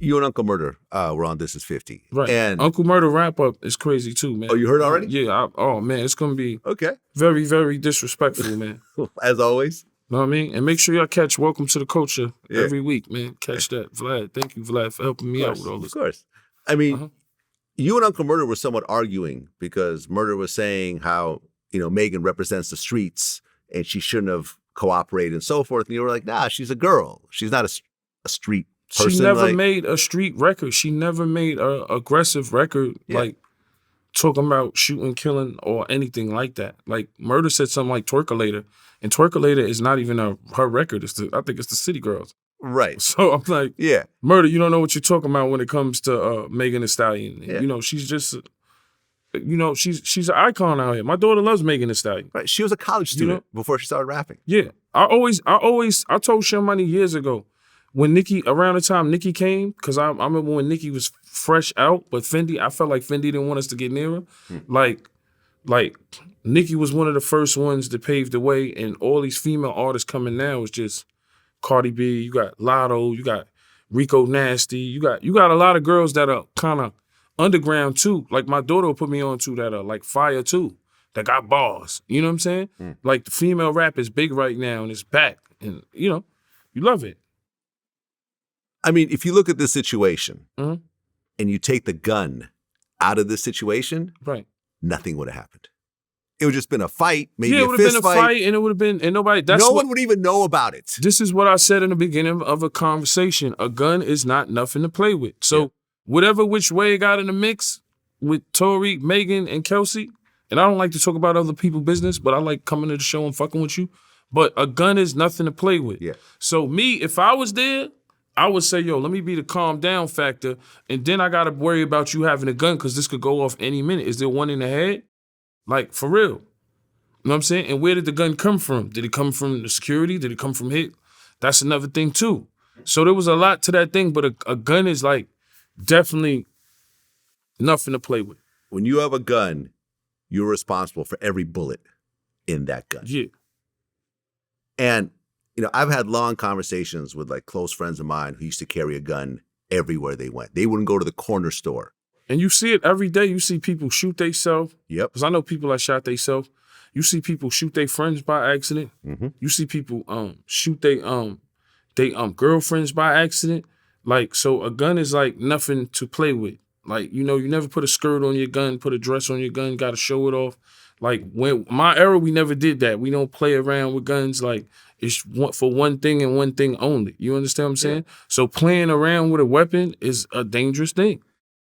You and Uncle Murda were on This Is 50. Right. And Uncle Murda wrap-up is crazy too, man. Oh, you heard already? Yeah. Oh, man, it's going to be okay. very, very disrespectful, man. As always. Know what I mean? And make sure y'all catch Welcome to the Culture every week, man. Catch that. Vlad, thank you, Vlad, for helping me out with all this. Of course. I mean, you and Uncle Murda were somewhat arguing because Murda was saying how, Megan represents the streets and she shouldn't have cooperated and so forth. And you were like, nah, she's a girl. She's not a street person. She never made a street record. She never made a aggressive record like talking about shooting, killing, or anything like that. Like Murda said something like Twerkulator. And Twerkulator is not even her record. I think it's the City Girls. Right. So I'm like, Murda, you don't know what you're talking about when it comes to Megan Thee Stallion. Yeah. She's just, she's an icon out here. My daughter loves Megan Thee Stallion. Right. She was a college student before she started rapping. Yeah. I told Shemani years ago, when around the time Nicki came, because I remember when Nicki was fresh out, but I felt like Fendi didn't want us to get near her. Like Nicki was one of the first ones that paved the way, and all these female artists coming now is just Cardi B, you got Lotto, you got Rico Nasty, you got a lot of girls that are kind of underground too. Like my daughter will put me on to that are like fire too, that got bars. You know what I'm saying? Like the female rap is big right now and it's back, and you love it. I mean, if you look at this situation and you take the gun out of this situation, right, nothing would have happened. It would just been a fight, maybe it a would fist have been a fight, and it would have been, and nobody. No one would even know about it. This is what I said in the beginning of a conversation. A gun is not nothing to play with. So whatever which way it got in the mix with Tori, Megan, and Kelsey, and I don't like to talk about other people's business, but I like coming to the show and fucking with you. But a gun is nothing to play with. Yeah. So me, if I was there, I would say, yo, let me be the calm down factor, and then I got to worry about you having a gun because this could go off any minute. Is there one in the head? Like, for real. You know what I'm saying? And where did the gun come from? Did it come from the security? Did it come from hit? That's another thing, too. So there was a lot to that thing, but a gun is, like, definitely nothing to play with. When you have a gun, you're responsible for every bullet in that gun. Yeah. And I've had long conversations with like close friends of mine who used to carry a gun everywhere they went. They wouldn't go to the corner store. And you see it every day. You see people shoot themselves. Yep. Because I know people that shot themselves. You see people shoot their friends by accident. You see people shoot their girlfriends by accident. Like, so a gun is like nothing to play with. Like, you never put a skirt on your gun, put a dress on your gun, got to show it off. Like, when my era, we never did that. We don't play around with guns. Like, it's for one thing and one thing only. You understand what I'm saying? So playing around with a weapon is a dangerous thing.